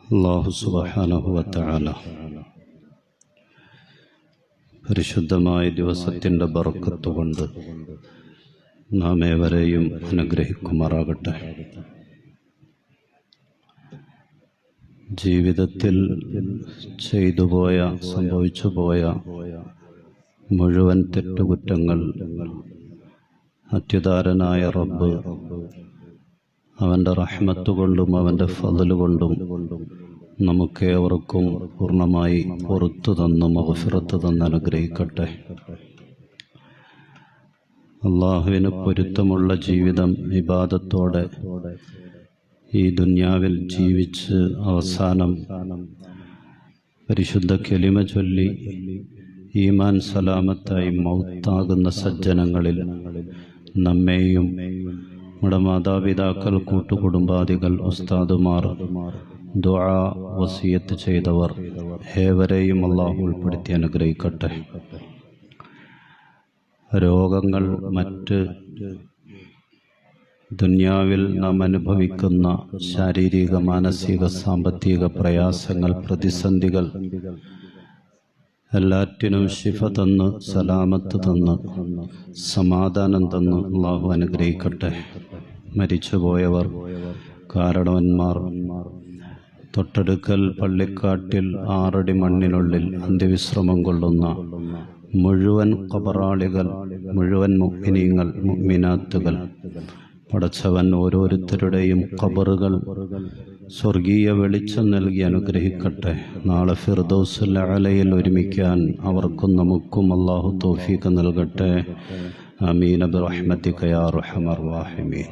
അല്ലാഹു സുബ്ഹാനഹു വ തആല പരിശുദ്ധമായ ദിവസത്തിൻ്റെ ബർക്കത്ത് കൊണ്ട് നാം ഏവരെയും അനുഗ്രഹിക്കുമാറാകട്ടെ. ജീവിതത്തിൽ ചെയ്തുപോയ സംഭവിച്ചുപോയ മുഴുവൻ തെറ്റുകുറ്റങ്ങൾ അത്യുദാരനായ റബ്ബ് അവൻ്റെ റഹ്മത്ത് കൊണ്ടും അവൻ്റെ ഫضل കൊണ്ടും നമുക്കേവർക്കും പൂർണ്ണമായി പുറത്തു തന്ന് മഗ്ഫിറത്ത് തന്ന് അനുഗ്രഹിക്കട്ടെ. അള്ളാഹുവിന് പൊരുത്തമുള്ള ജീവിതം ഇബാദത്തോടെ ഈ ദുനിയാവിൽ ജീവിച്ച് അവസാനം പരിശുദ്ധ കലിമ ചൊല്ലി ഈമാൻ സലാമത്തായി മൗത്താകുന്ന സജ്ജനങ്ങളിൽ നമ്മെയും നമ്മുടെ മാതാപിതാക്കൾ, കൂട്ടുകുടുംബാദികൾ, ഉസ്താദുമാർ, ദുആ വസിയത്ത് ചെയ്തവർ ഏവരെയും അള്ളാഹു ഉൾപ്പെടുത്തി അനുഗ്രഹിക്കട്ടെ. രോഗങ്ങൾ, മറ്റ് ദുനിയാവിൽ നാം അനുഭവിക്കുന്ന ശാരീരിക, മാനസിക, സാമ്പത്തിക പ്രയാസങ്ങൾ, പ്രതിസന്ധികൾ എല്ലാറ്റിനും ശിഫ തന്ന് സലാമത്ത് തന്ന് സമാധാനം തന്ന് അള്ളാഹു അനുഗ്രഹിക്കട്ടെ. മരിച്ചുപോയവർ, കാരണവന്മാർ, തൊട്ടടുക്കൽ പള്ളിക്കാട്ടിൽ 6 അടി മണ്ണിനുള്ളിൽ അന്ത്യവിശ്രമം കൊള്ളുന്ന മുഴുവൻ ഖബറാളികൾ, മുഴുവൻ മുഅ്മിനീങ്ങൾ, മുഅ്മിനാത്തുകൾ, പടച്ചവൻ ഓരോരുത്തരുടെയും ഖബറുകൾ സ്വർഗീയ വെളിച്ചം നൽകി അനുഗ്രഹിക്കട്ടെ. നാളെ ഫിർദൗസുൽ അലയിൽ ഒരുമിക്കാൻ അവർക്കും നമുക്കും അല്ലാഹു തൗഫീഖ് നൽകട്ടെ. ആമീൻ ബിറഹ്മതിക യാ അർഹമർ റഹീമീൻ.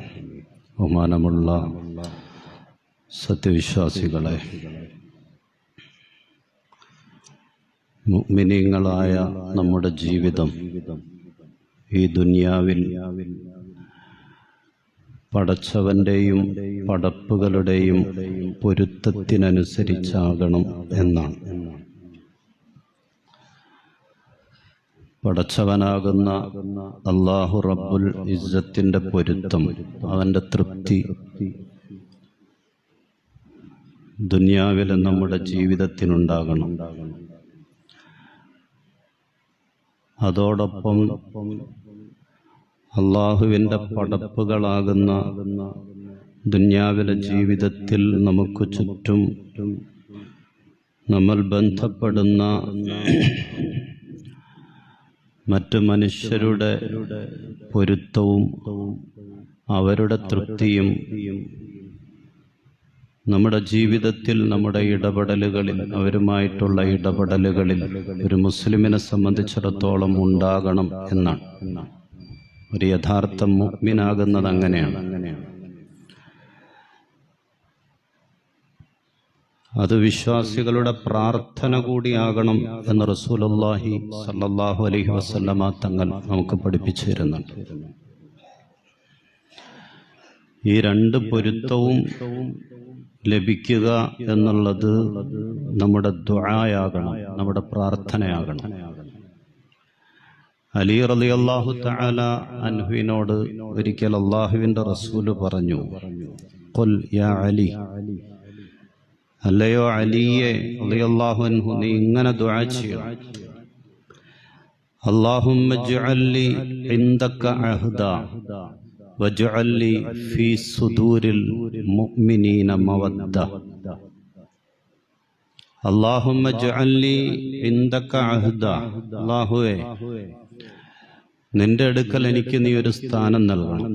ബഹുമാനമുള്ള സത്യവിശ്വാസികളെ, മുഅ്മിനീങ്ങളായ നമ്മുടെ ജീവിതം ഈ ദുനിയാവിൽ പടച്ചവൻ്റെയും പടപ്പുകളുടെയും പൊരുത്തത്തിനനുസരിച്ചാകണം എന്നാണ്. പടച്ചവനാകുന്ന അല്ലാഹു റബ്ബുൽ ഇസ്സത്തിൻ്റെ പൊരുത്തം, അവൻ്റെ തൃപ്തി ദുനിയാവിൽ നമ്മുടെ ജീവിതത്തിനുണ്ടാകണം. അതോടൊപ്പം അള്ളാഹുവിൻ്റെ പടപ്പുകളാകുന്ന ദുനിയാവിലെ ജീവിതത്തിൽ നമുക്ക് ചുറ്റും നമ്മൾ ബന്ധപ്പെടുന്ന മറ്റ് മനുഷ്യരുടെ പൊരുത്തവും അവരുടെ തൃപ്തിയും നമ്മുടെ ജീവിതത്തിൽ, നമ്മുടെ ഇടപെടലുകളിൽ, അവരുമായിട്ടുള്ള ഇടപെടലുകളിൽ ഒരു മുസ്ലിമിനെ സംബന്ധിച്ചിടത്തോളം ഉണ്ടാകണം എന്നാണ്. ഒരു യഥാർത്ഥ മുഅ്മിനാകുന്നത് അങ്ങനെയാണ്. അത് വിശ്വാസികളുടെ പ്രാർത്ഥന കൂടിയാകണം എന്ന് റസൂലുള്ളാഹി സ്വല്ലല്ലാഹു അലൈഹി വസല്ലമ തങ്ങൾ നമുക്ക് പഠിപ്പിച്ചു തരുന്നുണ്ട്. ഈ 2 പൊരുത്തവും ലഭിക്കുക എന്നുള്ളത് നമ്മുടെ ദുആയാകണം, നമ്മുടെ പ്രാർത്ഥനയാകണം. അലി റളിയല്ലാഹു തആല അൻഹുവിനോട് ഒരിക്കൽ അല്ലാഹുവിൻ്റെ റസൂല് പറഞ്ഞു, ഖുൽ യാ അലി, അല്ലയോ അലിയെ റളിയല്ലാഹു അൻഹു, നീ ഇങ്ങനെ ദുആ ചെയ്യണം. അല്ലാഹുമ്മ ഇജ്അൽ ലി ഇൻദക അഹ്ദ വജ്അൽ ലി ഫീ സുദൂരിൽ മുഅ്മിനീന മവദ്ദ. അല്ലാഹുമ്മ ഇജ്അൽ ലി ഇൻദക അഹ്ദ, അല്ലാഹുവേ നിന്റെ അടുക്കൽ എനിക്ക് നീ ഒരു സ്ഥാനം നൽകണം.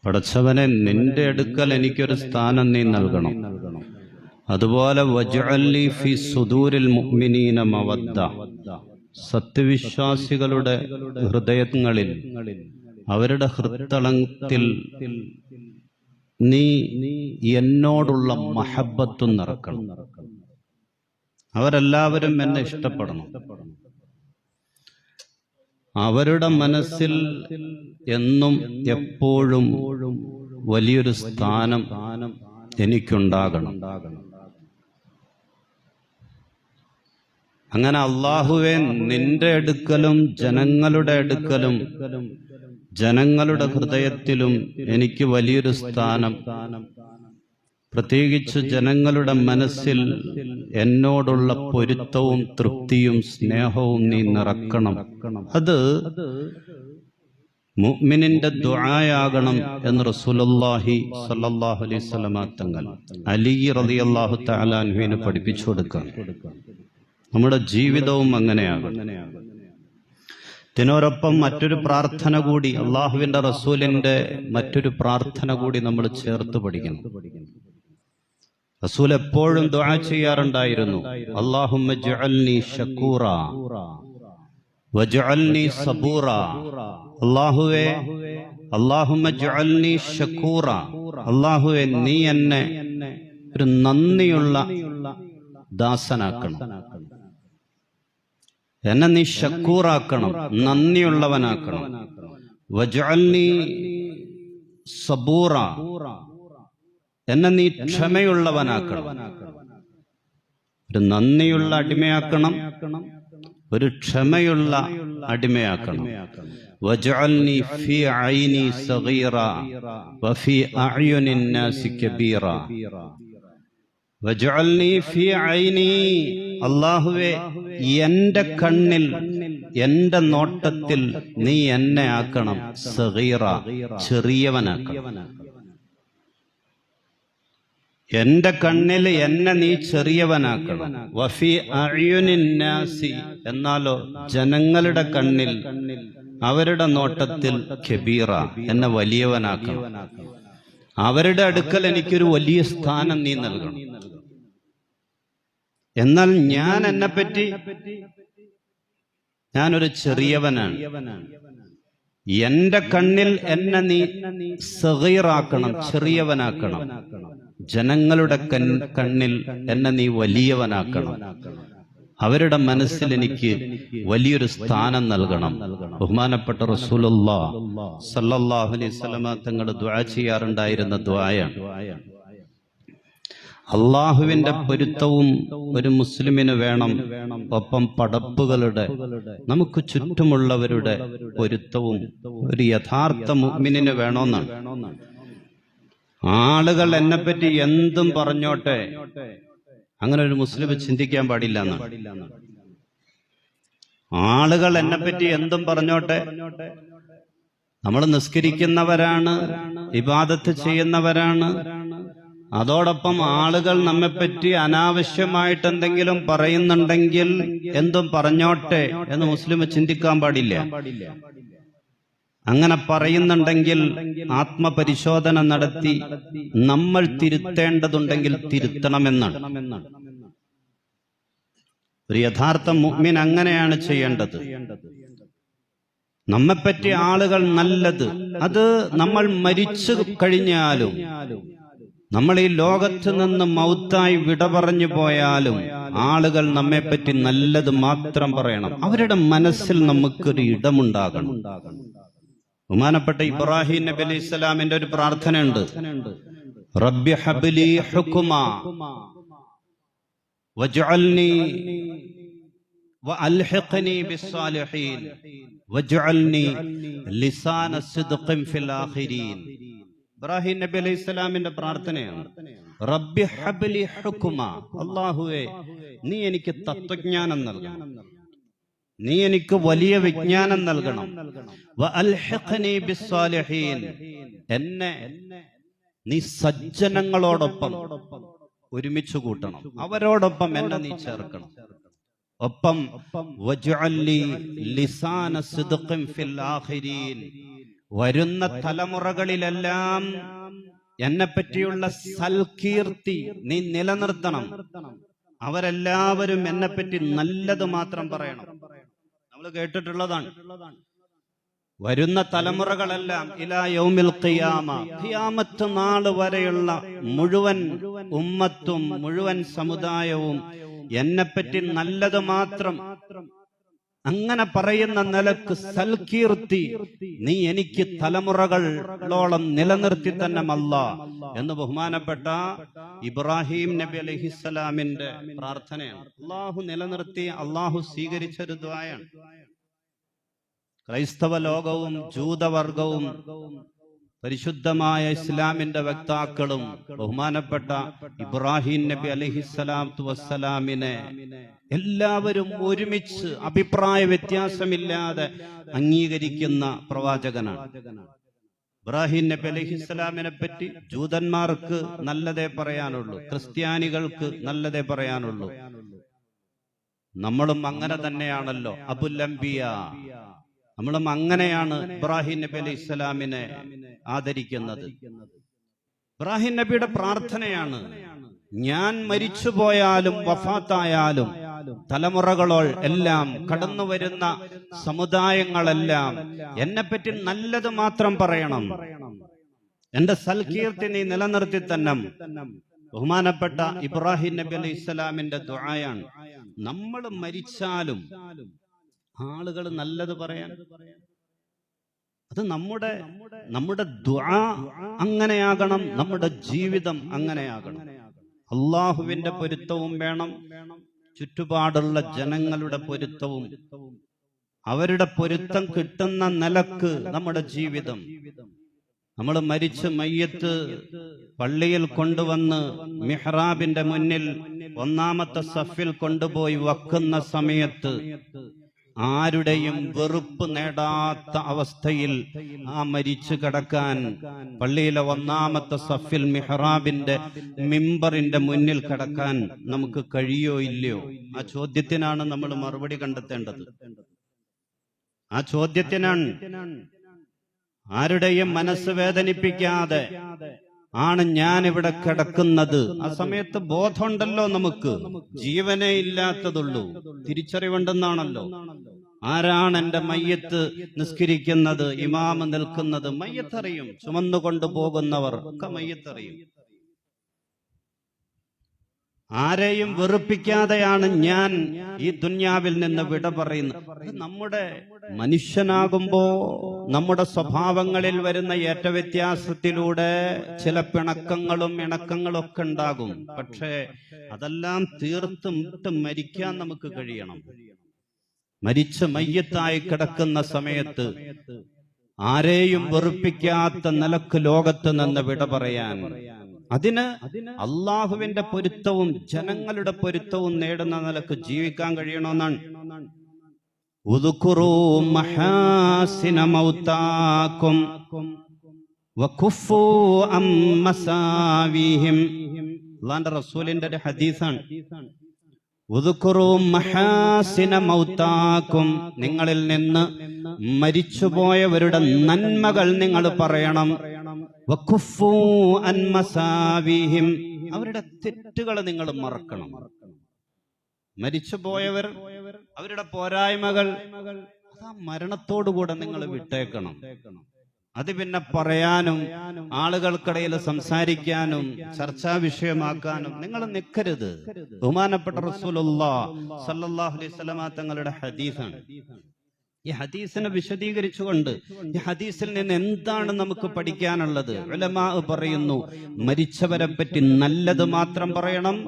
പടച്ചവനെ, നിന്റെ അടുക്കൽ എനിക്കൊരു സ്ഥാനം നീ നൽകണം. അതുപോലെ വജ്അൽ ലി ഫീ സുദൂരിൽ മുഅ്മിനീന മവദ്ദ, സത്യവിശ്വാസികളുടെ ഹൃദയങ്ങളിൽ, അവരുടെ ഹൃത്തളത്തിൽ നീ എന്നോടുള്ള മഹബ്ബത്തും നിറക്കണം. അവരെല്ലാവരും എന്നെ ഇഷ്ടപ്പെടണം. അവരുടെ മനസ്സിൽ എന്നും എപ്പോഴും വലിയൊരു സ്ഥാനം എനിക്കുണ്ടാകണം. അങ്ങനെ അല്ലാഹുവേ, നിന്റെ അടുക്കലും ജനങ്ങളുടെ അടുക്കലും ജനങ്ങളുടെ ഹൃദയത്തിലും എനിക്ക് വലിയൊരു സ്ഥാനം, പ്രത്യേകിച്ച് ജനങ്ങളുടെ മനസ്സിൽ എന്നോടുള്ള പൊരുത്തവും തൃപ്തിയും സ്നേഹവും നീ നിറക്കണം. അത് മുഅ്മിനിന്റെ ദുആയാകണം എന്ന് റസൂലുള്ളാഹി സ്വല്ലല്ലാഹു അലൈഹി വസല്ലം തങ്ങൾ അലി റളിയല്ലാഹു തആല അൻഹുവിനെ പഠിപ്പിച്ചു കൊടുക്കുക. നമ്മുടെ ജീവിതവും അങ്ങനെയാകും. ഇതിനോടൊപ്പം മറ്റൊരു പ്രാർത്ഥന കൂടി, അള്ളാഹുവിന്റെ റസൂലിന്റെ മറ്റൊരു പ്രാർത്ഥന കൂടി നമ്മൾ ചേർത്ത് പഠിക്കണം. റസൂൽ എപ്പോഴും ദുആ ചെയ്യാറുണ്ടായിരുന്നു, അല്ലാഹുമ്മ ജഅൽനി ശകൂറ വജഅൽനി സബൂറ. അല്ലാഹുവേ, അല്ലാഹുമ്മ ജഅൽനി ശകൂറ, അല്ലാഹുവേ നീ എന്നെ ഒരു നന്ദിയുള്ള ദാസനാക്കണം, എന്നെ നീ ശക്കൂറാക്കണം, നന്ദിയുള്ളവനാക്കണം. വജഅൽനി സബൂറ, എന്നെ നീ ക്ഷമയുള്ളവനാക്കണം. ഒരു നന്ദിയുള്ള അടിമയാക്കണം, ഒരു ക്ഷമയുള്ള അടിമയാക്കണം. വജഅൽനി ഫീ ഐനി സഗീറ വഫീ അഅ്യുനിൻ നാസി കബീറ. വജഅൽനി ഫീ ഐനി, അല്ലാഹുവേ എന്റെ കണ്ണിൽ, എന്റെ നോട്ടത്തിൽ നീ എന്നെ ആക്കണം സഗീറ, ചെറിയവനാക്കണം. എന്റെ കണ്ണിൽ എന്നെ നീ ചെറിയവനാക്കണം. വഫീ അഅ്യുനിൻ നാസി, എന്നാലോ ജനങ്ങളുടെ കണ്ണിൽ, അവരുടെ നോട്ടത്തിൽ കബീറ, എന്നെ വലിയവനാക്കണം. അവരുടെ അടുക്കൽ എനിക്കൊരു വലിയ സ്ഥാനം നീ നൽകണം. എന്നാൽ ഞാൻ എന്നെപ്പറ്റി, ഞാനൊരു ചെറിയവനാണ്. എന്റെ കണ്ണിൽ എന്നെ നീ സഗീറാക്കണം, ചെറിയവനാക്കണം. ജനങ്ങളുടെ കണ്ണിൽ എന്നെ നീ വലിയവനാക്കണം. അവരുടെ മനസ്സിൽ എനിക്ക് വലിയൊരു സ്ഥാനം നൽകണം. ബഹുമാനപ്പെട്ട റസൂലുള്ളാഹി സ്വല്ലല്ലാഹു അലൈഹി വസല്ലം തങ്ങൾ ദുആ ചെയ്യാറുണ്ടായിരുന്ന ദുആയാണ്. അള്ളാഹുവിന്റെ പൊരുത്തവും ഒരു മുസ്ലിമിന് വേണം, ഒപ്പം പടപ്പുകളുടെ, നമുക്ക് ചുറ്റുമുള്ളവരുടെ പൊരുത്തവും ഒരു യഥാർത്ഥ മുഅ്മിനിന് വേണമെന്നാണ്. ആളുകൾ എന്നെപ്പറ്റി എന്തും പറഞ്ഞോട്ടെ, അങ്ങനെ ഒരു മുസ്ലിം ചിന്തിക്കാൻ പാടില്ല എന്നാണ്. ആളുകൾ എന്നെപ്പറ്റി എന്തും പറഞ്ഞോട്ടെ, നമ്മൾ നിസ്കരിക്കുന്നവരാണ്, ഇബാദത്ത് ചെയ്യുന്നവരാണ്. അതോടൊപ്പം ആളുകൾ നമ്മെപ്പറ്റി അനാവശ്യമായിട്ട് എന്തെങ്കിലും പറയുന്നുണ്ടെങ്കിൽ എന്തും പറഞ്ഞോട്ടെ എന്ന് മുസ്ലിം ചിന്തിക്കാൻ പാടില്ല. അങ്ങനെ പറയുന്നുണ്ടെങ്കിൽ ആത്മപരിശോധന നടത്തി നമ്മൾ തിരുത്തേണ്ടതുണ്ടെങ്കിൽ തിരുത്തണമെന്നാണ്. ഒരു യഥാർത്ഥ മുഅ്മിൻ അങ്ങനെയാണ് ചെയ്യേണ്ടത്. നമ്മെപ്പറ്റി ആളുകൾ നല്ലത്, അത് നമ്മൾ മരിച്ചു കഴിഞ്ഞാലും, നമ്മൾ ഈ ലോകത്ത് നിന്ന് മൗത്തായി വിട പറഞ്ഞു പോയാലും ആളുകൾ നമ്മെപ്പറ്റി നല്ലത് മാത്രം പറയണം. അവരുടെ മനസ്സിൽ നമുക്കൊരു ഇടമുണ്ടാകണം. ബഹുമാനപ്പെട്ട ഇബ്രാഹിം നബി അലൈഹി സ്വലാമിന്റെ ഒരു പ്രാർത്ഥനയുണ്ട്, റബ്ബി ഹബ്ലി ഹുക്മാ വജ്അൽനി വഅൽഹിഖ്നി ബിസ്സാലിഹീൻ വജ്അൽനി ലിസാന സിദ്ഖിൻ ഫിൽ ആഖിരീൻ. ഇബ്രാഹിം നബി അലൈഹി സ്വലാമിന്റെ പ്രാർത്ഥനയാണ്, റബ്ബി ഹബ്ലി ഹുക്മാ, അല്ലാഹുവേ നീ എനിക്ക് തത്വജ്ഞാനം നൽകണം, നീ എനിക്ക് വലിയ വിജ്ഞാനം നൽകണം. വഅൽഹിഖ്നി ബിസ്സാലിഹീൻ, എന്നെ നീ സജ്ജനങ്ങളോടൊപ്പം ഒരുമിച്ച് കൂട്ടണം, അവരോടൊപ്പം എന്നെ നീ ചേർക്കണം. ഒപ്പം വജ്അൽനി ലിസാന സിദ്ഖിൻ ഫിൽ ആഖിരീൻ, വരുന്ന തലമുറകളിലെല്ലാം എന്നെപ്പറ്റിയുള്ള സൽകീർത്തി നീ നിലനിർത്തണം. അവരെല്ലാവരും എന്നെപ്പറ്റി നല്ലത് മാത്രം പറയണം. നമ്മൾ കേട്ടിട്ടുള്ളതാണ്, വരുന്ന തലമുറകളെല്ലാം ഇലാ യൗമിൽ ഖിയാമ, ഖിയാമത്ത് നാൾ വരെയുള്ള മുഴുവൻ ഉമ്മത്തും മുഴുവൻ സമുദായവും എന്നെപ്പറ്റി നല്ലത് മാത്രം അങ്ങനെ പറയുന്ന നിലക്ക് സൽകീർത്തി നീ എനിക്ക് തലമുറകളോളം നിലനിർത്തി തന്നെ അല്ലാ എന്ന് ബഹുമാനപ്പെട്ട ഇബ്രാഹിം നബി അലൈഹിസ്സലാമിന്റെ പ്രാർത്ഥനയാണ്. അള്ളാഹു നിലനിർത്തി, അള്ളാഹു സ്വീകരിച്ചൊരു ദുആയാണ്. ക്രൈസ്തവ ലോകവും ജൂതവർഗവും പരിശുദ്ധമായ ഇസ്ലാമിന്റെ വക്താക്കളും ബഹുമാനപ്പെട്ട ഇബ്രാഹിം നബി അലൈഹിസ്സലാത്തു വസ്സലാമിനെ എല്ലാവരും ഒരുമിച്ച് അഭിപ്രായ വ്യത്യാസമില്ലാതെ അംഗീകരിക്കുന്ന പ്രവാചകനാണ്. ഇബ്രാഹിം നബി അലൈഹിസ്സലാമിനെ പറ്റി ജൂതന്മാർക്ക് നല്ലതേ പറയാനുള്ളൂ, ക്രിസ്ത്യാനികൾക്ക് നല്ലതേ പറയാനുള്ളൂ. നമ്മളും അങ്ങനെ തന്നെയാണല്ലോ. അബുൽ അംബിയ, നമ്മളും അങ്ങനെയാണ് ഇബ്രാഹിം നബി അലൈഹി ഇസ്ലാമിനെ ആദരിക്കുന്നത്. ഇബ്രാഹിം നബിയുടെ പ്രാർത്ഥനയാണ്, ഞാൻ മരിച്ചുപോയാലും വഫാത്തായാലും തലമുറകളോ എല്ലാം കടന്നു വരുന്ന സമുദായങ്ങളെല്ലാം എന്നെപ്പറ്റി നല്ലത് മാത്രം പറയണം, എന്റെ സൽകീർത്തി നീ നിലനിർത്തി തന്നെ. ബഹുമാനപ്പെട്ട ഇബ്രാഹിം നബി അലൈഹി ഇസ്ലാമിന്റെ ദുആയാണ്. നമ്മൾ മരിച്ചാലും ആളുകൾ നല്ലത് പറയാൻ, അത് നമ്മുടെ ദുആ അങ്ങനെയാകണം, നമ്മുടെ ജീവിതം അങ്ങനെയാകണം. അള്ളാഹുവിന്റെ പൊരുത്തവും വേണം, ചുറ്റുപാടുള്ള ജനങ്ങളുടെ പൊരുത്തവും, അവരുടെ പൊരുത്തം കിട്ടുന്ന നിലക്ക് നമ്മുടെ ജീവിതം. നമ്മൾ മരിച്ച് മയ്യത്ത് പള്ളിയിൽ കൊണ്ടുവന്ന് മിഹ്റാബിന്റെ മുന്നിൽ ഒന്നാമത്തെ സഫിൽ കൊണ്ടുപോയി വക്കുന്ന സമയത്ത് ആരുടെയും വെറുപ്പ് നേടാത്ത അവസ്ഥയിൽ ആ മരിച്ചു കിടക്കാൻ പള്ളിയിലെ ഒന്നാമത്തെ സഫിൽ മിഹ്റാബിന്റെ മിമ്പറിന്റെ മുന്നിൽ കിടക്കാൻ നമുക്ക് കഴിയോ ഇല്ലയോ? ആ ചോദ്യത്തിനാണ് നമ്മൾ മറുപടി കണ്ടെത്തേണ്ടത്. ആ ചോദ്യത്തിനാണ്. ആരുടെയും മനസ്സ് വേദനിപ്പിക്കാതെ ആണ് ഞാൻ ഇവിടെ കിടക്കുന്നത്. ആ സമയത്ത് ബോധമുണ്ടല്ലോ, നമുക്ക് ജീവനേ ഇല്ലാത്തതുള്ളൂ, തിരിച്ചറിവുണ്ടെന്നാണല്ലോ. ആരാണ് എന്റെ മയ്യത്ത് നിസ്കരിക്കുന്നത്, ഇമാമ് നിൽക്കുന്നത്? മയ്യത്തറിയും, ചുമന്നുകൊണ്ടു പോകുന്നവർ ഒക്കെ മയ്യത്തറിയും. ആരെയും വെറുപ്പിക്കാതെയാണ് ഞാൻ ഈ ദുന്യാവിൽ നിന്ന് വിട പറയുന്നത്. നമ്മുടെ മനുഷ്യനാകുമ്പോ നമ്മുടെ സ്വഭാവങ്ങളിൽ വരുന്ന ഏറ്റവ്യത്യാസത്തിലൂടെ ചില പിണക്കങ്ങളും ഇണക്കങ്ങളും ഒക്കെ ഉണ്ടാകും. പക്ഷേ അതെല്ലാം തീർത്തും മരിക്കാൻ നമുക്ക് കഴിയണം. മരിച്ച മയ്യത്തായി കിടക്കുന്ന സമയത്ത് ആരെയും വെറുപ്പിക്കാത്ത നിലക്ക് ലോകത്ത് നിന്ന് വിട പറയാൻ, അതിന് അള്ളാഹുവിന്റെ പൊരുത്തവും ജനങ്ങളുടെ പൊരുത്തവും നേടുന്ന നിലക്ക് ജീവിക്കാൻ കഴിയണമെന്നാണ്. ഉദ്കുറൂ മഹാസിന മൗതാകും വകുഫൂ അം മസാവിഹിം. അല്ലാഹുവിന്റെ റസൂലിന്റെ ഒരു ഹദീസാണ്. ഉദ്കുറൂ മഹാസിന മൗതാകും, നിങ്ങളിൽ നിന്ന് മരിച്ചുപോയവരുടെ നന്മകൾ നിങ്ങൾ പറയണം. വകുഫൂ അൻ മസാവിഹിം, അവരുടെ തെറ്റുകൾ നിങ്ങൾ മറക്കണം. മരിച്ചുപോയവർ, അവരുടെ പോരായ്മകൾ, ആ മരണത്തോടുകൂടെ നിങ്ങൾ വിട്ടേക്കണം. അത് പിന്നെ പറയാനും ആളുകൾക്കിടയിൽ സംസാരിക്കാനും ചർച്ചാ വിഷയമാക്കാനും നിങ്ങൾ നിൽക്കരുത്. ബഹുമാനപ്പെട്ട റസൂലുള്ളാഹി സ്വല്ലല്ലാഹു അലൈഹി വസല്ലമ തങ്ങളുടെ ഹദീസാണ്. ഈ ഹദീസിനെ വിശദീകരിച്ചുകൊണ്ട് ഈ ഹദീസിൽ നിന്ന് എന്താണ് നമുക്ക് പഠിക്കാനുള്ളത്? ഉലമാ പറയുന്നു, മരിച്ചവരെ പറ്റി നല്ലത് മാത്രം പറയണം.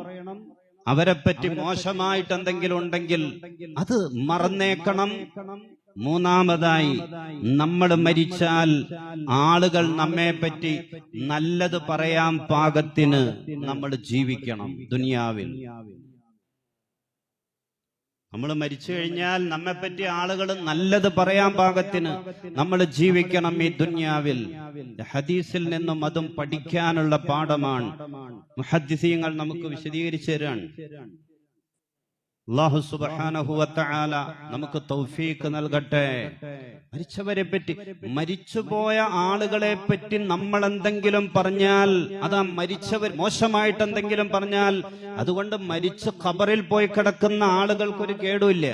അവരെപ്പറ്റി മോശമായിട്ട് എന്തെങ്കിലും ഉണ്ടെങ്കിൽ അത് മറന്നേക്കണം. മൂന്നാമതായി, നമ്മൾ മരിച്ചാൽ ആളുകൾ നമ്മെ പറ്റി നല്ലത് പറയാൻ പാകത്തിന് നമ്മൾ ജീവിക്കണം ദുനിയാവിൽ. നമ്മൾ മരിച്ചു കഴിഞ്ഞാൽ നമ്മെപ്പറ്റി ആളുകൾ നല്ലത് പറയാൻ പാകത്തിന് നമ്മൾ ജീവിക്കണം ഈ ദുന്യാവിൽ. ഹദീസിൽ നിന്നും അതും പഠിക്കാനുള്ള പാഠമാണ് മുഹദ്ദിസീങ്ങൾ നമുക്ക് വിശദീകരിച്ചു തരാണ്. അല്ലാഹു സുബ്ഹാനഹു വ തആല നമുക്ക് തൗഫീഖ് നൽകട്ടെ. മരിച്ചവരെ പറ്റി, മരിച്ചുപോയ ആളുകളെ പറ്റി നമ്മൾ എന്തെങ്കിലും പറഞ്ഞാൽ, അതാ മരിച്ചവർ മോശമായിട്ട് എന്തെങ്കിലും പറഞ്ഞാൽ, അതുകൊണ്ട് മരിച്ച് ഖബറിൽ പോയി കിടക്കുന്ന ആളുകൾക്കൊരു കേടുമില്ല.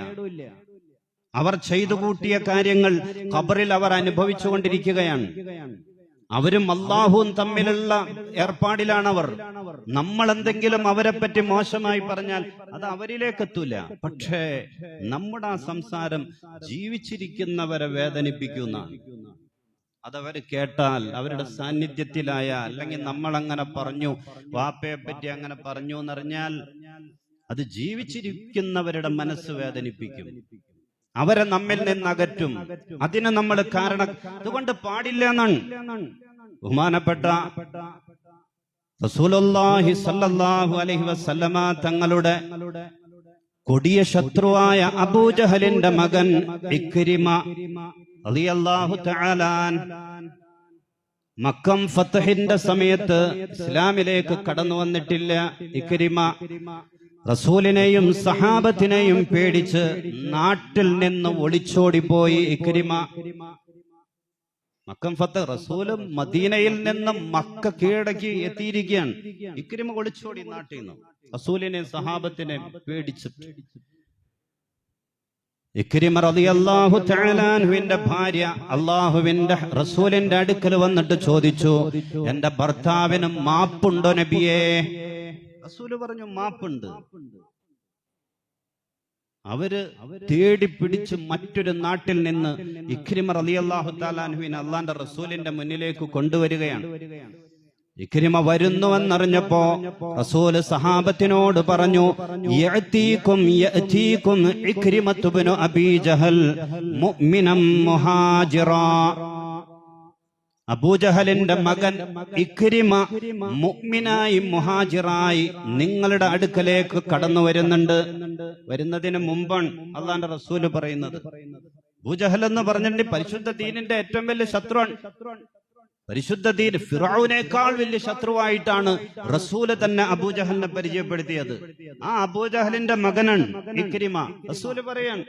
അവർ ചെയ്തു കൂട്ടിയ കാര്യങ്ങൾ ഖബറിൽ അവർ അനുഭവിച്ചുകൊണ്ടിരിക്കുകയാണ്. അവരും അള്ളാഹുവും തമ്മിലുള്ള ഏർപ്പാടിലാണവർ. നമ്മൾ എന്തെങ്കിലും അവരെ പറ്റി മോശമായി പറഞ്ഞാൽ അത് അവരിലേക്ക് എത്തൂല. പക്ഷേ നമ്മുടെ ആ സംസാരം ജീവിച്ചിരിക്കുന്നവരെ വേദനിപ്പിക്കുന്ന, അതവർ കേട്ടാൽ, അവരുടെ സാന്നിധ്യത്തിലായ, അല്ലെങ്കിൽ നമ്മൾ അങ്ങനെ പറഞ്ഞു, വാപ്പയെ പറ്റി അങ്ങനെ പറഞ്ഞു എന്നറിഞ്ഞാൽ അത് ജീവിച്ചിരിക്കുന്നവരുടെ മനസ്സ് വേദനിപ്പിക്കും. അവരെ നമ്മിൽ നിന്ന് അകറ്റും. അതിന് നമ്മൾ കാരണം അതുകൊണ്ട് പാടില്ല എന്നാണ് ബഹുമാനപ്പെട്ട റസൂലുള്ളാഹി സ്വല്ലല്ലാഹു അലൈഹി വസല്ലമ തങ്ങളുടെ കൊടിയ ശത്രുവായ അബൂജഹലിന്റെ മകൻ ഇക്രിമ റളിയല്ലാഹു തആല മക്കം ഫത്ഹിന്റെ സമയത്ത് ഇസ്ലാമിലേക്ക് കടന്നു വന്നിട്ടില്ല. ഇക്രിമ റസൂലിനെയും സഹാബത്തിനെയും പേടിച്ച് നാട്ടിൽ നിന്ന് ഒളിച്ചോടിപ്പോയി. ഇക്രിമ മക്കം ഫത്ത് റസൂലും മദീനയിൽ നിന്ന് മക്ക കീഴടക്കി എത്തിയിരിക്കുകയാണ്. ഇക്രിമ ഒളിച്ചോടി നാട്ടിൽ നിന്ന് റസൂലിനെ സഹാബത്തിനെ പേടിച്ച്. ഇക്രിമ റളിയല്ലാഹു തആല അൻഹുവിന്റെ ഭാര്യ അല്ലാഹുവിന്റെ റസൂലിന്റെ അടുക്കൽ വന്നിട്ട് ചോദിച്ചു, എന്റെ ഭർത്താവിന് മാപ്പുണ്ടോ നബിയേ? റസൂല് പറഞ്ഞു, മാപ്പുണ്ട്. അവര് തേടി പിടിച്ച് മറ്റൊരു നാട്ടിൽ നിന്ന് ഇക്രിമ റളിയല്ലാഹു തആല അൻഹുവിനെ അല്ലാഹുവിന്റെ റസൂലിന്റെ മുന്നിലേക്ക് കൊണ്ടുവരികയാണ്. ഇക്രിമ വരുന്നുവെന്നറിഞ്ഞപ്പോ റസൂല് സഹാബത്തിനോട് പറഞ്ഞു, യഅതീകും ഇക്രിമത്തു ഇബ്നു അബീ ജഹൽ മുഅ്മിനം മുഹാജിറാ. അബൂജഹലിന്റെ മകൻ ഇക്രിമ മുഅ്മിനായി മുഹാജിറായി നിങ്ങളുടെ അടുക്കലേക്ക് കടന്നു വരുന്നതിന് മുമ്പാണ് അല്ലാഹുവിന്റെ റസൂല് പറയുന്നത്. അബൂജഹൽ എന്ന് പറഞ്ഞിട്ടുണ്ടെങ്കിൽ പരിശുദ്ധ ദീനിന്റെ ഏറ്റവും വലിയ ശത്രുവാണ്. പരിശുദ്ധ ദീൻ ഫിറഔനേക്കാൾ വലിയ ശത്രുവായിട്ടാണ് റസൂല് തന്നെ അബൂജഹലിനെ പരിചയപ്പെടുത്തിയത്. ആ അബൂജഹലിന്റെ മകനാണ് ഇക്രിമ. റസൂല് പറയാൻ,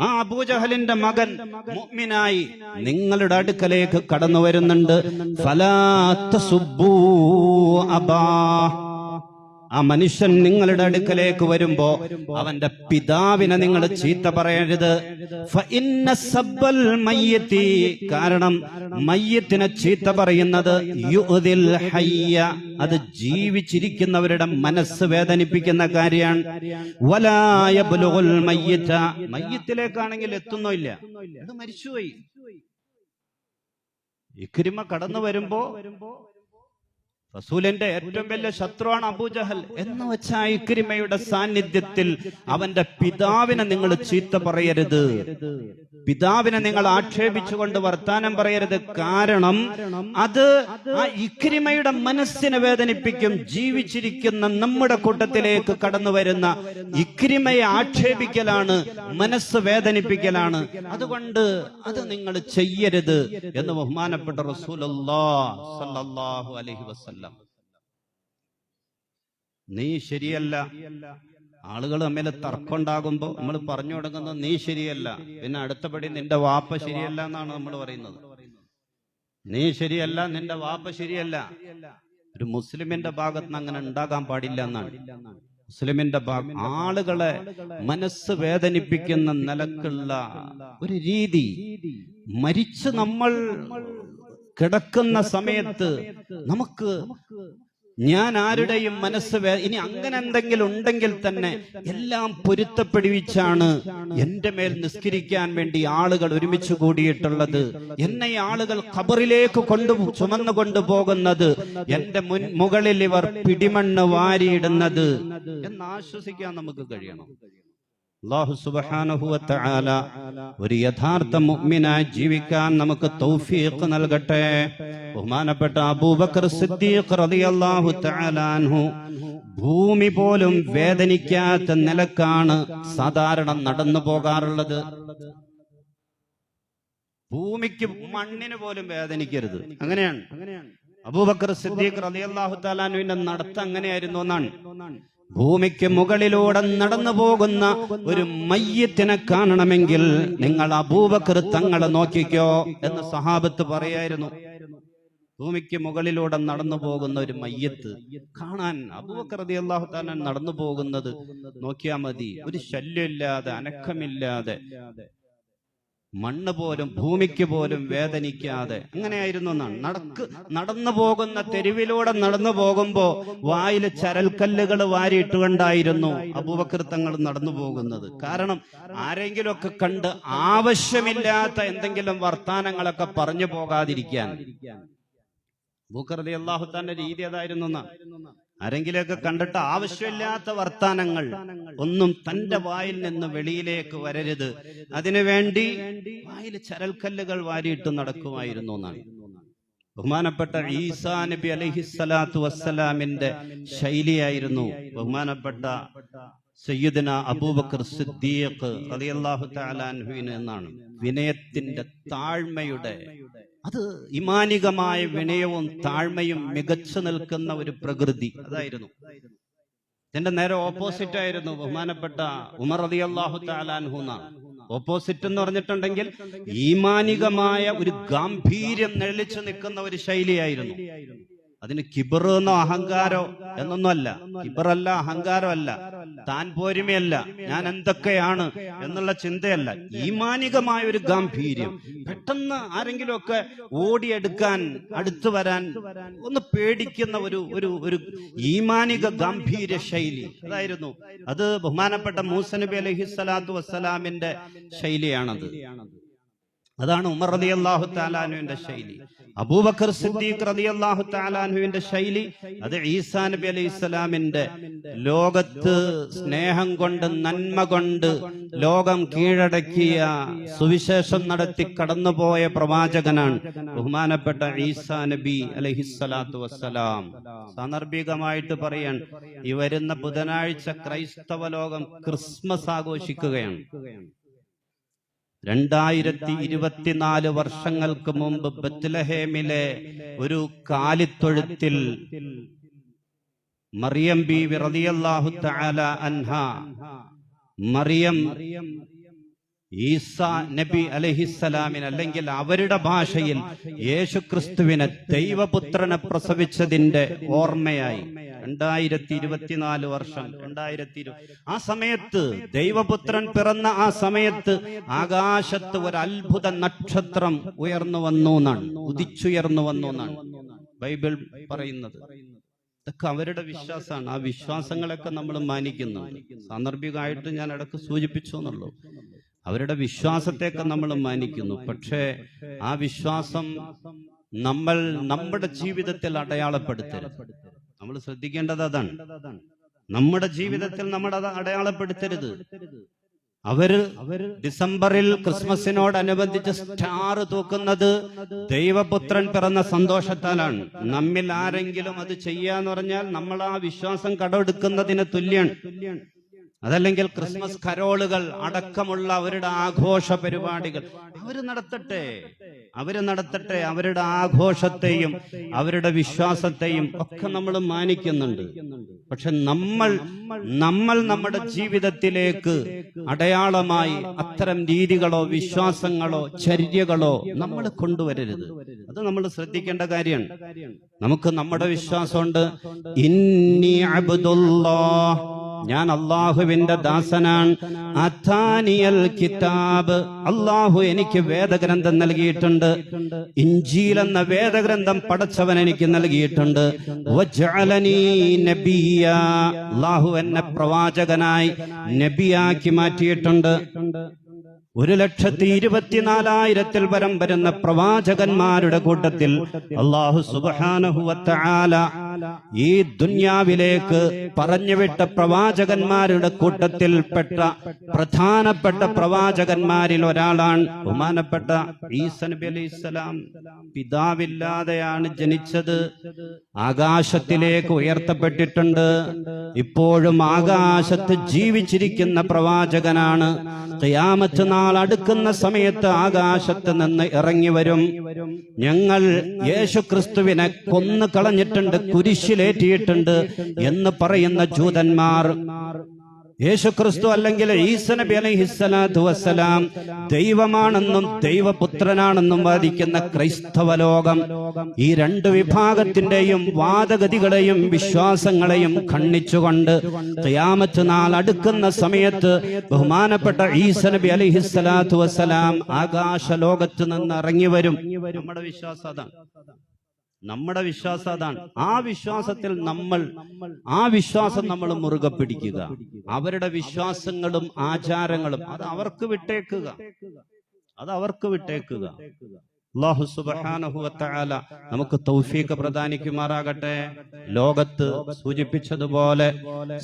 ആ അബൂജഹലിന്റെ മകൻ മുഅ്മിനായി നിങ്ങളുടെ അടുക്കലേക്ക് കടന്നു വരുന്നുണ്ട്. ഫലാ തസുബ്ബൂ അബാ. ആ മനുഷ്യൻ നിങ്ങളുടെ അടുക്കലേക്ക് വരുമ്പോ അവന്റെ പിതാവിനെ നിങ്ങൾ ചീത്ത പറയരുത്. ഫഇന്ന സബ്ബൽ മയ്യിത്തി. കാരണം മയ്യിത്തിനെ ചീത്ത പറയുന്നത് യുദിൽ ഹയ്യ, അത് ജീവിച്ചിരിക്കുന്നവരുടെ മനസ്സ് വേദനിപ്പിക്കുന്ന കാര്യമാണ്. വലാ യബ്ലുഗുൽ മയ്യിത. മയ്യിത്തിലേക്കാണെങ്കിൽ എത്തുന്നില്ല, അത് മരിച്ചുപോയി. ഇക്രിമ കടന്നു വരുമ്പോ റസൂലിന്റെ ഏറ്റവും വലിയ ശത്രുവാണ് അബൂജഹൽ എന്ന് വെച്ചാൽ ഇക്രിമയുടെ സാന്നിധ്യത്തിൽ അവന്റെ പിതാവിനെ നിങ്ങൾ ചീത്ത പറയരുത്, പിതാവിനെ നിങ്ങൾ ആക്ഷേപിച്ചുകൊണ്ട് വർത്താനം പറയരുത്. കാരണം അത് ആ ഇക്രിമയുടെ മനസ്സിനെ വേദനിപ്പിക്കും. ജീവിച്ചിരിക്കുന്ന നമ്മുടെ കൂട്ടത്തിലേക്ക് കടന്നു വരുന്ന ഇക്രിമയെ ആക്ഷേപിക്കലാണ്, മനസ്സ് വേദനിപ്പിക്കലാണ്. അതുകൊണ്ട് അത് നിങ്ങൾ ചെയ്യരുത് എന്ന് ബഹുമാനപ്പെട്ട റസൂലുള്ളാഹി സ്വല്ലല്ലാഹു അലൈഹി വസല്ലം. നീ ശരിയല്ല. ആളുകൾ തമ്മിൽ തർക്കമുണ്ടാകുമ്പോ നമ്മൾ പറഞ്ഞു തുടങ്ങുന്നത് നീ ശരിയല്ല, പിന്നെ അടുത്തപടി നിന്റെ വാപ്പ ശരിയല്ല എന്നാണ് നമ്മൾ പറയുന്നത്. നീ ശരിയല്ല, നിന്റെ വാപ്പ ശരിയല്ല. ഒരു മുസ്ലിമിന്റെ ഭാഗത്ത് നിന്ന് അങ്ങനെ ഉണ്ടാകാൻ പാടില്ല എന്നാണ് മുസ്ലിമിന്റെ ഭാഗം. ആളുകളെ മനസ്സ് വേദനിപ്പിക്കുന്ന നിലക്കുള്ള ഒരു രീതി. മരിച്ച് നമ്മൾ കിടക്കുന്ന സമയത്ത് നമുക്ക് ഞാൻ ആരുടെയും മനസ്സ് ഇനി അങ്ങനെ എന്തെങ്കിലും ഉണ്ടെങ്കിൽ തന്നെ എല്ലാം പൊരുത്തപ്പെടുവിച്ചാണ് എന്റെ മേൽ നിസ്കരിക്കാൻ വേണ്ടി ആളുകൾ ഒരുമിച്ച് കൂടിയിട്ടുള്ളത്. എന്നെ ആളുകൾ ഖബറിലേക്ക് ചുമന്നു കൊണ്ടുപോകുന്നത്, എന്റെ മുകളിൽ ഇവർ പിടിമണ്ണ് വാരിയിടുന്നത് എന്ന് ആശ്വസിക്കാൻ നമുക്ക് കഴിയണം. അല്ലാഹു സുബ്ഹാനഹു വ തആല ഒരു യഥാർത്ഥ മുഅ്മിനായി ജീവിക്കാൻ നമുക്ക് തൗഫീഖ് നൽകട്ടെ. ബഹുമാനപ്പെട്ട അബൂബക്കർ സിദ്ദീഖ് റളിയല്ലാഹു തആല അൻഹു ഭൂമി പോലും വേദനിക്കാത്ത നിലക്കാണ് സാധാരണ നടന്നു പോകാറുള്ളത്. ഭൂമിക്ക് മണ്ണിന് പോലും വേദനിക്കരുത്, അങ്ങനെയാണ്. അബൂബക്കർ സിദ്ദീഖ് റളിയല്ലാഹു തആല അൻഹുവിന്റെ നടത്തം അങ്ങനെയായിരുന്നു എന്നാണ്. ഭൂമിക്ക് മുകളിലൂടെ നടന്നു പോകുന്ന ഒരു മയ്യിത്തിനെ കാണണമെങ്കിൽ നിങ്ങൾ അബൂബക്കർ തങ്ങളെ നോക്കിക്കോ എന്ന് സഹാബത്ത് പറയായിരുന്നു. ഭൂമിക്ക് മുകളിലൂടെ നടന്നു പോകുന്ന ഒരു മയ്യത്ത് കാണാൻ അബൂബക്കർ റളിയല്ലാഹു തആല നടന്നു പോകുന്നത് നോക്കിയാൽ മതി. ഒരു ശല്യമില്ലാതെ, അനക്കമില്ലാതെ, മണ്ണ് പോലും ഭൂമിക്ക് പോലും വേദനിക്കാതെ അങ്ങനെയായിരുന്നു എന്നാണ്. നടന്നു പോകുന്ന തെരുവിലൂടെ നടന്നു പോകുമ്പോ വായിൽ ചരൽക്കല്ലുകൾ വാരിയിട്ടുകൊണ്ടായിരുന്നു അബൂബക്കർ തങ്ങൾ നടന്നു പോകുന്നത്. കാരണം ആരെങ്കിലും ഒക്കെ കണ്ട് ആവശ്യമില്ലാത്ത എന്തെങ്കിലും വർത്താനങ്ങളൊക്കെ പറഞ്ഞു പോകാതിരിക്കാൻ. അബൂബക്കർ റളിയല്ലാഹു തആലയുടെ രീതി അതായിരുന്നു. ആരെങ്കിലുമൊക്കെ കണ്ടിട്ട് ആവശ്യമില്ലാത്ത വർത്താനങ്ങൾ ഒന്നും തന്റെ വായിൽ നിന്ന് വെളിയിലേക്ക് വരരുത്. അതിനുവേണ്ടി വായിൽ ചരൽക്കല്ലുകൾ വാരിയിട്ട് നടക്കുമായിരുന്നു എന്നാണ്. ബഹുമാനപ്പെട്ട ഈസാ നബി അലൈഹിസ്സലാത്തു വസ്സലാമിന്റെ ശൈലിയായിരുന്നു ബഹുമാനപ്പെട്ട സയ്യിദുന അബൂബക്കർ സിദ്ദീഖ് റളിയല്ലാഹു തആല അൻഹുവിന് എന്നാണ്. വിനയത്തിന്റെ, താഴ്മയുടെ, അത് ഇമാനികമായ വിനയവും താഴ്മയും മികച്ചു നിൽക്കുന്ന ഒരു പ്രകൃതി അതായിരുന്നു. ഇതിന്റെ നേരെ ഓപ്പോസിറ്റ് ആയിരുന്നു ബഹുമാനപ്പെട്ട ഉമർ റളിയല്ലാഹു തആല അൻഹു എന്നാണ്. ഓപ്പോസിറ്റ് എന്ന് പറഞ്ഞിട്ടുണ്ടെങ്കിൽ ഈമാനികമായ ഒരു ഗാംഭീര്യം നിഴലിച്ചു നിൽക്കുന്ന ഒരു ശൈലിയായിരുന്നു. അതിന് കിബറെന്നോ അഹങ്കാരോ എന്നൊന്നുമല്ല. കിബറല്ല, അഹങ്കാരമല്ല, താൻ പോരുമയല്ല, ഞാൻ എന്തൊക്കെയാണ് എന്നുള്ള ചിന്തയല്ല. ഈമാനികമായ ഒരു ഗാംഭീര്യം. പെട്ടെന്ന് ആരെങ്കിലുമൊക്കെ ഓടിയെടുക്കാൻ, അടുത്തു വരാൻ ഒന്ന് പേടിക്കുന്ന ഒരു ഈമാനിക ഗാംഭീര്യ ശൈലി അതായിരുന്നു. അത് ബഹുമാനപ്പെട്ട മൂസ നബി അലൈഹിസ്സലാത്തു വസ്സലാമിന്റെ ശൈലിയാണത്. അതാണ് ഉമർ റളിയല്ലാഹു തആല അൻഹുവിന്റെ ശൈലി. അബൂബക്കർ സിദ്ദീഖ് റളിയല്ലാഹു തആല അൻഹുവിന്റെ ശൈലി അത് ഈസാ നബി അലൈഹിസ്സലാമിന്റെ ലോകത്ത് സ്നേഹം കൊണ്ട്, നന്മ കൊണ്ട് ലോകം കീഴടക്കിയ, സുവിശേഷം നടത്തി കടന്നുപോയ പ്രവാചകനാണ് ബഹുമാനപ്പെട്ട ഈസാ നബി അലൈഹിസ്സലാത്തു വസ്സലാം. സാന്ദർഭികമായിട്ട് പറയാൻ, ഈ വരുന്ന ബുധനാഴ്ച ക്രൈസ്തവ ലോകം ക്രിസ്മസ് ആഘോഷിക്കുകയാണ്. 2024 വർഷങ്ങൾക്ക് മുമ്പ് ബത്ലഹേമിലെ ഒരു കാലിത്തൊഴുത്തിൽ മറിയം ബീവി റളിയല്ലാഹു തആല അൻഹ, മറിയം ഈസാ നബി അലൈഹിസ്സലാമിന്, അല്ലെങ്കിൽ അവരുടെ ഭാഷയിൽ യേശുക്രിസ്തുവിനെ, ദൈവപുത്രനെ പ്രസവിച്ചതിന്റെ ഓർമ്മയായി 2024 വർഷം, 2020 ആ സമയത്ത്, ദൈവപുത്രൻ പിറന്ന ആ സമയത്ത് ആകാശത്ത് ഒരു അത്ഭുത നക്ഷത്രം ഉയർന്നു വന്നു എന്നാണ്, ഉദിച്ചുയർന്നു വന്നു എന്നാണ് ബൈബിൾ പറയുന്നത്. ഇതൊക്കെ അവരുടെ വിശ്വാസമാണ്. ആ വിശ്വാസങ്ങളൊക്കെ നമ്മൾ മാനിക്കുന്നുണ്ട്. സാന്ദർഭികമായിട്ട് ഞാൻ ഇടയ്ക്ക് സൂചിപ്പിച്ചു എന്നുള്ളൂ. അവരുടെ വിശ്വാസത്തെയൊക്കെ നമ്മൾ മാനിക്കുന്നു. പക്ഷേ ആ വിശ്വാസം നമ്മൾ നമ്മുടെ ജീവിതത്തിൽ അടയാളപ്പെടുത്തരുത്. നമ്മൾ ശ്രദ്ധിക്കേണ്ടത് അതാണ്. നമ്മുടെ ജീവിതത്തിൽ നമ്മൾ അത് അടയാളപ്പെടുത്തരുത്. അവര് ഡിസംബറിൽ ക്രിസ്മസിനോടനുബന്ധിച്ച് സ്റ്റാർ തൂക്കുന്നത് ദൈവപുത്രൻ പിറന്ന സന്തോഷത്താലാണ്. നമ്മിൽ ആരെങ്കിലും അത് ചെയ്യാന്ന് പറഞ്ഞാൽ നമ്മൾ ആ വിശ്വാസം കടമെടുക്കുന്നതിന് തുല്യാണ്. അതല്ലെങ്കിൽ ക്രിസ്മസ് കരോളുകൾ അടക്കമുള്ള അവരുടെ ആഘോഷ പരിപാടികൾ അവര് നടത്തട്ടെ. അവരുടെ ആഘോഷത്തെയും അവരുടെ വിശ്വാസത്തെയും ഒക്കെ നമ്മൾ മാനിക്കുന്നുണ്ട്. പക്ഷെ നമ്മൾ നമ്മുടെ ജീവിതത്തിലേക്ക് അടയാളമായി അത്തരം രീതികളോ വിശ്വാസങ്ങളോ ചര്യകളോ നമ്മൾ കൊണ്ടുവരരുത്. അത് നമ്മൾ ശ്രദ്ധിക്കേണ്ട കാര്യമാണ്. നമുക്ക് നമ്മുടെ വിശ്വാസമുണ്ട്. ഇന്നി അബ്ദുല്ലാഹ്, ഞാൻ അള്ളാഹുവിന്റെ ദാസനാണ്. അതാനിയൽ കിതാബ്, അള്ളാഹു എനിക്ക് വേദഗ്രന്ഥം നൽകിയിട്ടുണ്ട്. ഇഞ്ചീൽ എന്ന വേദഗ്രന്ഥം പടച്ചവൻ എനിക്ക് നൽകിയിട്ടുണ്ട്. വജഅലനീ നബിയ്യ, അള്ളാഹു എന്നെ പ്രവാചകനായി നബിയാക്കി മാറ്റിയിട്ടുണ്ട്. 1,24,000 പരം വരുന്ന പ്രവാചകന്മാരുടെ കൂട്ടത്തിൽ അല്ലാഹു സുബ്ഹാനഹു വ തആല ഈ ദുനിയാവിലേക്ക് പറഞ്ഞുവിട്ട പ്രവാചകന്മാരുടെ കൂട്ടത്തിൽപ്പെട്ട പ്രധാനപ്പെട്ട പ്രവാചകന്മാരിൽ ഒരാളാണ് ബഹുമാനപ്പെട്ട ഈസാ നബി അലൈഹിസ്സലാം. പിതാവില്ലാതെയാണ് ജനിച്ചത്. ആകാശത്തിലേക്ക് ഉയർത്തപ്പെട്ടിട്ടുണ്ട്. ഇപ്പോഴും ആകാശത്ത് ജീവിച്ചിരിക്കുന്ന പ്രവാചകനാണ്. ഖിയാമത്ത് നാൾ അടുക്കുന്ന സമയത്ത് ആകാശത്ത് നിന്ന് ഇറങ്ങി വരും. ഞങ്ങൾ യേശുക്രിസ്തുവിനെ കൊന്നു കളഞ്ഞിട്ടുണ്ട്, കുരിശിലേറ്റിയിട്ടുണ്ട് എന്ന് പറയുന്ന ജൂതന്മാർ യേശുക്രിസ്തു അല്ലെങ്കിൽ ഈസാ നബി അലൈഹിസ്സലാത്തു വസ്സലാം ദൈവമാണെന്നും ദൈവപുത്രനാണെന്നും വാദിക്കുന്ന ക്രൈസ്തവ ലോകം ഈ രണ്ട് വിഭാഗത്തിന്റെയും വാദഗതികളെയും വിശ്വാസങ്ങളെയും ഖണ്ഡിച്ചുകൊണ്ട് ഖിയാമത്ത് നാൾ അടുക്കുന്ന സമയത്ത് ബഹുമാനപ്പെട്ട ഈസാ നബി അലൈഹിസ്സലാത്തു വസ്സലാം ആകാശ ലോകത്ത് നിന്ന് ഇറങ്ങി വരും. നമ്മുടെ വിശ്വാസം അതാണ്. ആ വിശ്വാസത്തിൽ ആ വിശ്വാസം നമ്മൾ മുറുകെ പിടിക്കുക. അവരുടെ വിശ്വാസങ്ങളും ആചാരങ്ങളും അത് അവർക്ക് വിട്ടേക്കുക. അല്ലാഹു സുബ്ഹാനഹു വ തആല നമുക്ക് തൗഫീഖ് പ്രദാനിക്കുമാറാകട്ടെ. ലോകത്ത് സൂചിപ്പിച്ചതുപോലെ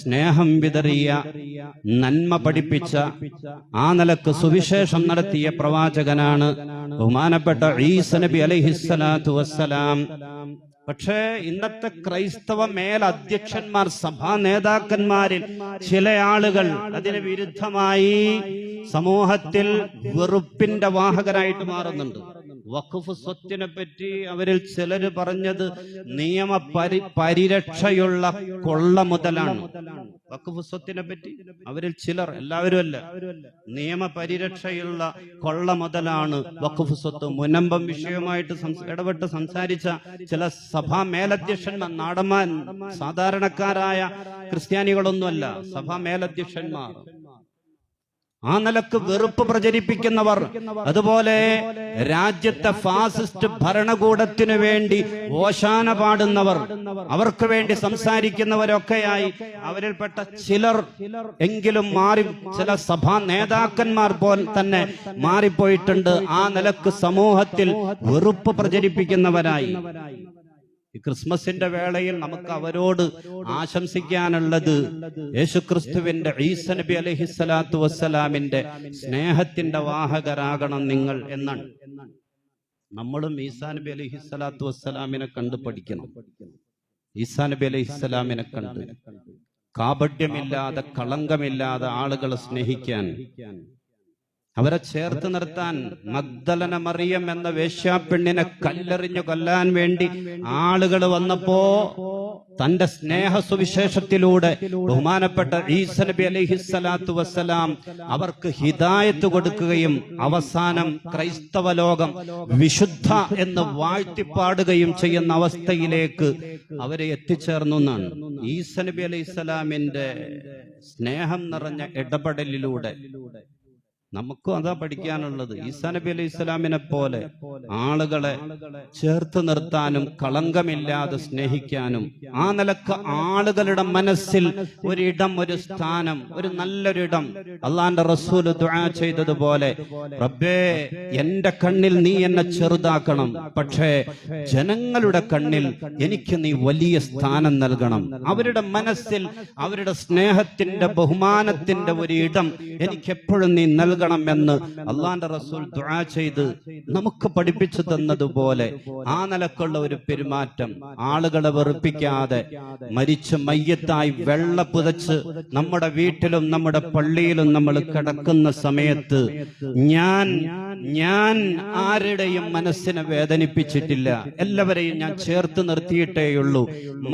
സ്നേഹം വിതറിയ, നന്മ പഠിപ്പിച്ച, ആ നിലക്ക് സുവിശേഷം നടത്തിയ പ്രവാചകനാണ് ബഹുമാനപ്പെട്ട ഈസാ നബി അലൈഹിസ്സലാത്തു വസ്സലാം. പക്ഷേ ഇന്നത്തെ ക്രൈസ്തവ മേലധ്യക്ഷന്മാർ, സഭാ നേതാക്കന്മാരിൽ ചില ആളുകൾ അതിന് വിരുദ്ധമായി സമൂഹത്തിൽ വെറുപ്പിന്റെ വാഹകരായിട്ട് മാറുന്നുണ്ട്. വഖഫ് സ്വത്തിനെ പറ്റി അവരിൽ ചിലര് പറഞ്ഞത് പരിരക്ഷയുള്ള കൊള്ള മുതലാണ്. വഖഫ് സ്വത്തിനെ പറ്റി അവരിൽ ചിലർ, എല്ലാവരും അല്ല, നിയമപരിരക്ഷയുള്ള കൊള്ള മുതലാണ് വഖഫ് സ്വത്ത്. മുനമ്പം വിഷയവുമായിട്ട് ഇടപെട്ട് സംസാരിച്ച ചില സഭാ മേലധ്യക്ഷന്മാർ, നാടന്മാർ, സാധാരണക്കാരായ ക്രിസ്ത്യാനികളൊന്നുമല്ല, സഭാ മേലധ്യക്ഷന്മാർ, ആ നിലക്ക് വെറുപ്പ് പ്രചരിപ്പിക്കുന്നവർ, അതുപോലെ രാജ്യത്തെ ഫാസിസ്റ്റ് ഭരണകൂടത്തിനു വേണ്ടി ഓശാന പാടുന്നവർ, അവർക്ക് വേണ്ടി സംസാരിക്കുന്നവരൊക്കെയായി അവരിൽപ്പെട്ട ചിലർ എങ്കിലും മാറി, ചില സഭാ നേതാക്കന്മാർ പോലെ തന്നെ മാറിപ്പോയിട്ടുണ്ട്. ആ നിലക്ക് സമൂഹത്തിൽ വെറുപ്പ് പ്രചരിപ്പിക്കുന്നവരായി. ഈ ക്രിസ്മസിന്റെ വേളയിൽ നമുക്ക് അവരോട് ആശംസിക്കാനുള്ളത് യേശുക്രിസ്തുവിന്റെ ഈസാ നബി അലൈഹിസ്സലാത്തു വസ്സലാമിന്റെ സ്നേഹത്തിന്റെ വാഹകരാകണം നിങ്ങൾ എന്നാണ്. നമ്മളും ഈസാ നബി അലൈഹിസ്സലാത്തു വസ്സലാമിനെ കണ്ടു പഠിക്കണം. ഈസാ നബി അലൈഹിസ്സലാമിനെ കണ്ട് കാപട്യമില്ലാതെ, കളങ്കമില്ലാതെ ആളുകളെ സ്നേഹിക്കാൻ, അവരെ ചേർത്ത് നിർത്താൻ. മഗ്ദലന മറിയം എന്ന വേശ്യാപ്പെണ്ണിനെ കല്ലെറിഞ്ഞു കൊല്ലാൻ വേണ്ടി ആളുകൾ വന്നപ്പോ തന്റെ സ്നേഹ സുവിശേഷത്തിലൂടെ ബഹുമാനപ്പെട്ട ഈസാ നബി അലൈഹിസ്സലാത്തു വസ്സലാം അവർക്ക് ഹിദായത്ത് കൊടുക്കുകയും അവസാനം ക്രൈസ്തവ ലോകം വിശുദ്ധ എന്ന് വാഴ്ത്തിപ്പാടുകയും ചെയ്യുന്ന അവസ്ഥയിലേക്ക് അവരെ എത്തിച്ചേർന്നു എന്നാണ്. ഈസാ നബി അലൈഹിസ്സലാമിന്റെ സ്നേഹം നിറഞ്ഞ ഇടപെടലിലൂടെ നമുക്കും അതാ പഠിക്കാനുള്ളത്. ഈസാ നബി അലൈഹി സ്വലാമിനെ പോലെ ആളുകളെ ചേർത്ത് നിർത്താനും കളങ്കമില്ലാതെ സ്നേഹിക്കാനും, ആ നിലക്ക് ആളുകളുടെ മനസ്സിൽ ഒരിടം, ഒരു സ്ഥാനം, ഒരു നല്ലൊരിടം. അള്ളാന്റെ റസൂൽ ദുആ ചെയ്തതുപോലെ, റബ്ബേ എന്റെ കണ്ണിൽ നീ എന്നെ ചെറുതാക്കണം, പക്ഷേ ജനങ്ങളുടെ കണ്ണിൽ എനിക്ക് നീ വലിയ സ്ഥാനം നൽകണം. അവരുടെ മനസ്സിൽ അവരുടെ സ്നേഹത്തിന്റെ, ബഹുമാനത്തിന്റെ ഒരു ഇടം എനിക്ക് എപ്പോഴും നീ നൽകണം എന്ന് അള്ളാന്റെ റസൂൽ ദുആ ചെയ്ത് നമുക്ക് പഠിപ്പിച്ചു തന്നതുപോലെ ആ നിലക്കുള്ള ഒരു പെരുമാറ്റം, ആളുകളെ വെറുപ്പിക്കാതെ, മരിച്ച് മയ്യത്തായി വെള്ള പുതച്ച് നമ്മുടെ വീട്ടിലും നമ്മുടെ പള്ളിയിലും നമ്മൾ കിടക്കുന്ന സമയത്ത് ഞാൻ ആരുടെയും മനസ്സിനെ വേദനിപ്പിച്ചിട്ടില്ല. എല്ലാവരെയും ഞാൻ ചേർത്ത് നിർത്തിയിട്ടേയുള്ളൂ.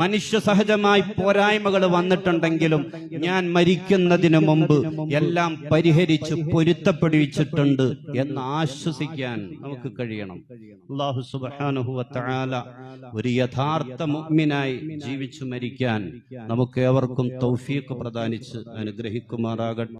മനുഷ്യ സഹജമായി പോരായ്മകൾ വന്നിട്ടുണ്ടെങ്കിലും ഞാൻ മരിക്കുന്നതിന് മുമ്പ് എല്ലാം പരിഹരിച്ച് പൊരുത്തപ്പെടുവിച്ചിട്ടുണ്ട് എന്ന് ആശ്വസിക്കാൻ നമുക്ക് കഴിയണം. അല്ലാഹു സുബ്ഹാനഹു വ തആല ഒരു യഥാർത്ഥ മുഅ്മിനായി ജീവിച്ചു മരിക്കാൻ നമുക്ക് ഏവർക്കും തൗഫീഖ് പ്രദാനിച്ച് അനുഗ്രഹിക്കുമാറാകട്ടെ.